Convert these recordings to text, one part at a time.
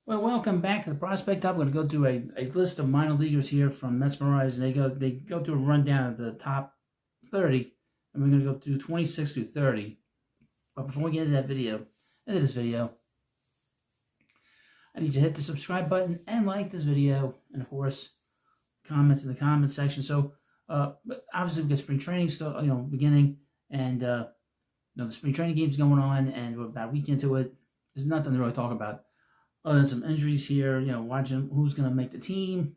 Well, welcome back to the Prospect Hub. I'm going to go through a list of minor leaguers here from Mesmerize, and they go through a rundown of the top 30, and we're going to go through 26 through 30. But before we get into this video, I need you to hit the subscribe button and like this video, and of course, comments in the comment section. So, obviously, we got spring training still, beginning, and the spring training game's going on, and we're about a week into it. There's nothing to really talk about. Other than some injuries here, watching who's going to make the team.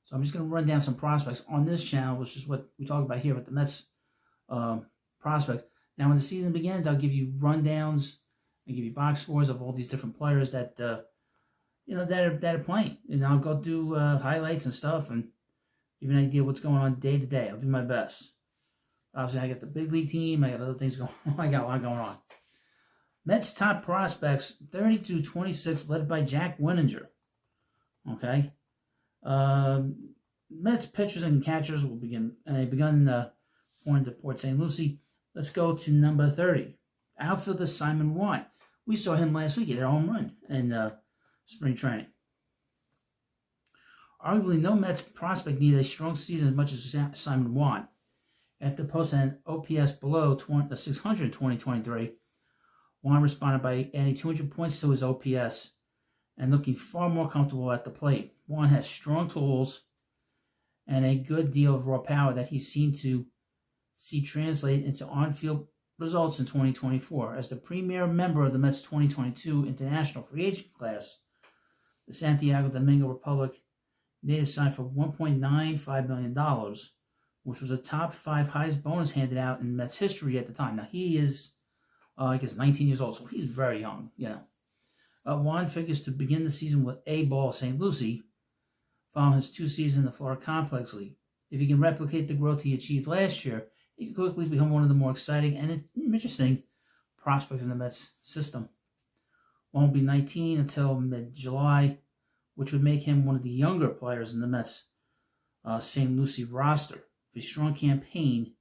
So I'm just going to run down some prospects on this channel, which is what we talk about here with the Mets prospects. Now, when the season begins, I'll give you rundowns and give you box scores of all these different players that that are playing, and I'll go do highlights and stuff and give you an idea of what's going on day to day. I'll do my best. Obviously, I got the big league team. I got other things going on. I got a lot going on. Mets top prospects, 30 to 26, led by Jack Wenninger. Okay. Mets pitchers and catchers will begin, and they begun pouring to Port St. Lucie. Let's go to number 30. Outfielder Simon Juan. We saw him last week. He had a home run in spring training. Arguably, no Mets prospect needed a strong season as much as Simon Juan. After posting an OPS below 600 in 2023, Juan responded by adding 200 points to his OPS and looking far more comfortable at the plate. Juan has strong tools and a good deal of raw power that he seemed to see translate into on-field results in 2024. As the premier member of the Mets 2022 international free agent class, the Santiago Domingo Republic native signed for $1.95 million, which was the top 5 highest bonus handed out in Mets history at the time. Now, he is I guess 19 years old, so he's very young, Juan figures to begin the season with A-ball St. Lucie, following his 2 seasons in the Florida Complex League. If he can replicate the growth he achieved last year, he could quickly become one of the more exciting and interesting prospects in the Mets system. Juan will be 19 until mid-July, which would make him one of the younger players in the Mets St. Lucie roster. With a strong campaign,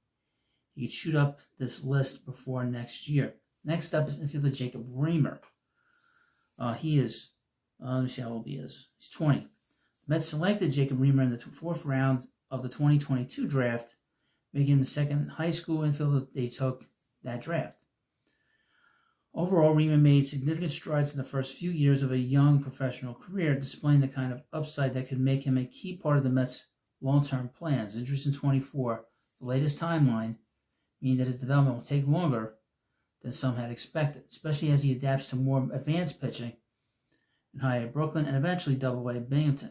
he could shoot up this list before next year. Next up is infielder Jacob Reimer. He is, let me see how old he is. He's 20. The Mets selected Jacob Reimer in the 4th round of the 2022 draft, making him the second high school infielder they took that draft. Overall, Reimer made significant strides in the first few years of a young professional career, displaying the kind of upside that could make him a key part of the Mets' long-term plans. Injuries in 24, the latest timeline, meaning that his development will take longer than some had expected, especially as he adapts to more advanced pitching in high A Brooklyn and eventually Double-A Binghamton.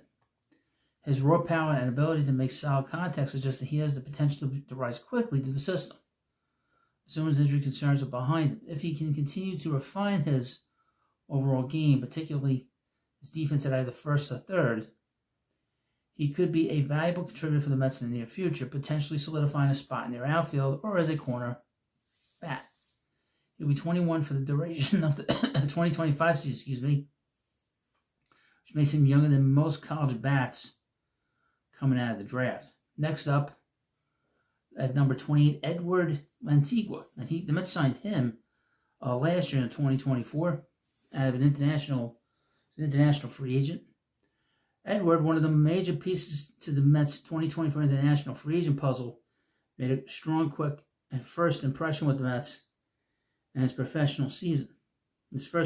His raw power and ability to make solid contact suggest that he has the potential to rise quickly through the system. Assuming his injury concerns are behind him, if he can continue to refine his overall game, particularly his defense at either first or third, he could be a valuable contributor for the Mets in the near future, potentially solidifying a spot in their outfield or as a corner bat. He'll be 21 for the duration of the 2025 season, which makes him younger than most college bats coming out of the draft. Next up, at number 28, Edward Lantigua. And the Mets signed him last year in 2024 out of an international free agent. Edward, one of the major pieces to the Mets' 2024 international free agent puzzle, made a strong, quick, and first impression with the Mets in his first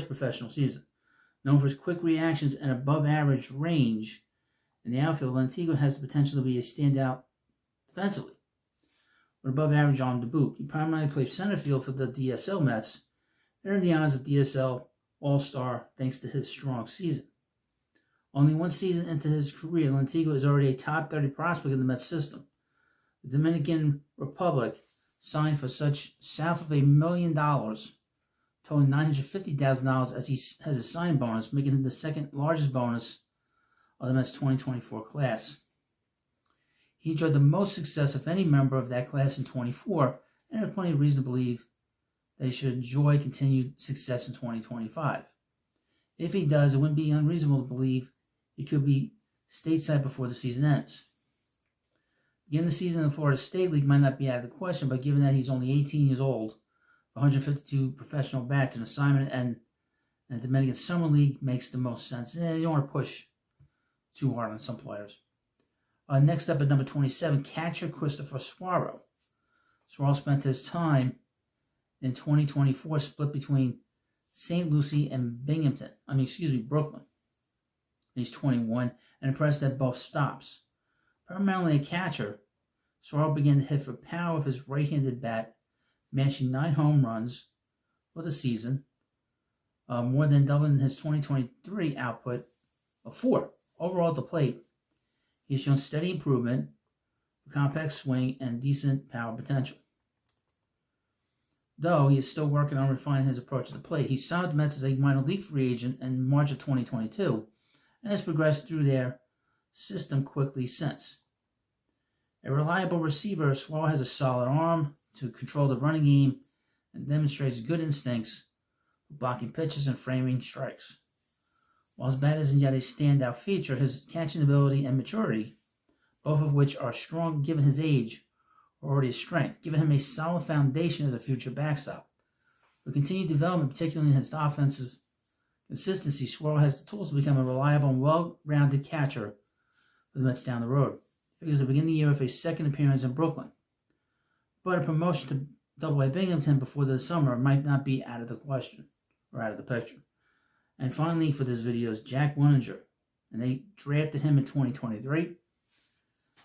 professional season. Known for his quick reactions and above-average range in the outfield, Lantigua has the potential to be a standout defensively, with above average on to boot. He primarily played center field for the DSL Mets, and earned the honors of DSL All-Star thanks to his strong season. Only 1 season into his career, Lantigua is already a top 30 prospect in the Mets system. The Dominican Republic signed for such south of $1 million, totaling $950,000 as he has a signing bonus, making him the second largest bonus of the Mets 2024 class. He enjoyed the most success of any member of that class in 24, and there is plenty of reason to believe that he should enjoy continued success in 2025. If he does, it wouldn't be unreasonable to believe he could be stateside before the season ends. Beginning the season in the Florida State League might not be out of the question, but given that he's only 18 years old, 152 professional bats in assignment, and And the Dominican Summer League makes the most sense. You don't want to push too hard on some players. Next up at number 27, catcher Christopher Suarez. Suarez spent his time in 2024 split between St. Lucie and Brooklyn. He's 21 and impressed at both stops. Primarily a catcher, Suarez began to hit for power with his right-handed bat, matching 9 home runs for the season, more than doubling his 2023 output of 4. Overall at the plate, he has shown steady improvement, a compact swing, and decent power potential. Though he is still working on refining his approach to the plate, he signed with the Mets as a minor league free agent in March of 2022 and has progressed through their system quickly since. A reliable receiver, Suarez has a solid arm to control the running game and demonstrates good instincts for blocking pitches and framing strikes. While his bat isn't yet a standout feature, his catching ability and maturity, both of which are strong given his age, are already a strength, giving him a solid foundation as a future backstop. With continued development, particularly in his offensive consistency, Suarez has the tools to become a reliable and well-rounded catcher for the Mets down the road. He figures to begin the year with a second appearance in Brooklyn. But a promotion to Double-A Binghamton before the summer might not be out of the question, or out of the picture. And finally, for this video is Jack Wenninger. And they drafted him in 2023.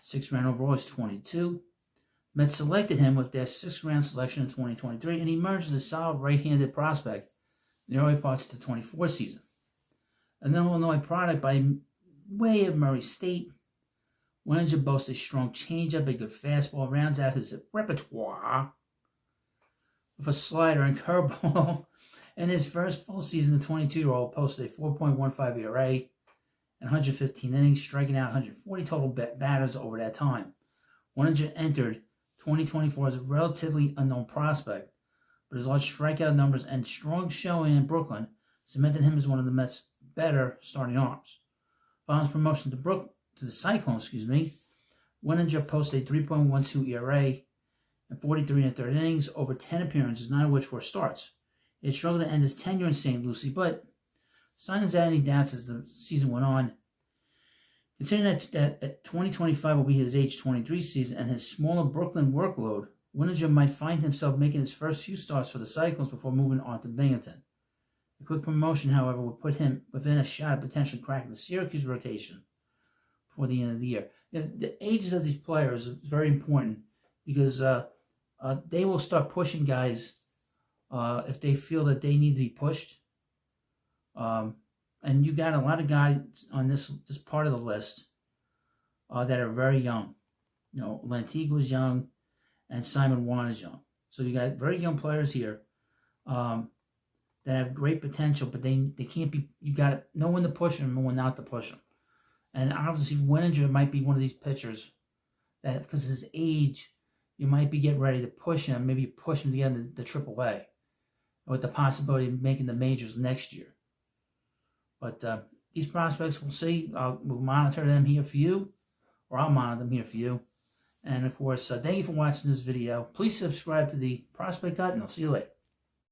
6th round overall is 22. Mets selected him with their 6th round selection in 2023, and he emerged as a solid right-handed prospect in the early parts of the 24 season. An Illinois product by way of Murray State, Wenninger boasts a strong changeup, a good fastball, rounds out his repertoire with a slider and curveball. In his first full season, the 22-year-old posted a 4.15 ERA and 115 innings, striking out 140 total batters over that time. Wenninger entered 2024 as a relatively unknown prospect, but his large strikeout numbers and strong showing in Brooklyn cemented him as one of the Mets' better starting arms. Following his promotion to the Cyclones, Wenninger posted a 3.12 ERA and 43 1/3 innings over 10 appearances, 9 of which were starts. He had struggled to end his tenure in St. Lucie, but signs out any doubts as the season went on. Considering that 2025 will be his age 23 season and his smaller Brooklyn workload, Wenninger might find himself making his first few starts for the Cyclones before moving on to Binghamton. A quick promotion, however, would put him within a shot of potentially cracking the Syracuse rotation before the end of the year. The ages of these players is very important because they will start pushing guys if they feel that they need to be pushed. And you got a lot of guys on this part of the list that are very young. Lantigua's young, and Simon Juan is young. So you got very young players here that have great potential, but they can't be. You got to know when to push them and when not to push them. And obviously, Wenninger might be one of these pitchers that, because of his age, you might be getting ready to push him, maybe push him to get into the AAA, with the possibility of making the majors next year. But these prospects, we'll see. We'll monitor them here for you, or I'll monitor them here for you. And of course, thank you for watching this video. Please subscribe to the Prospect Hut, and I'll see you later.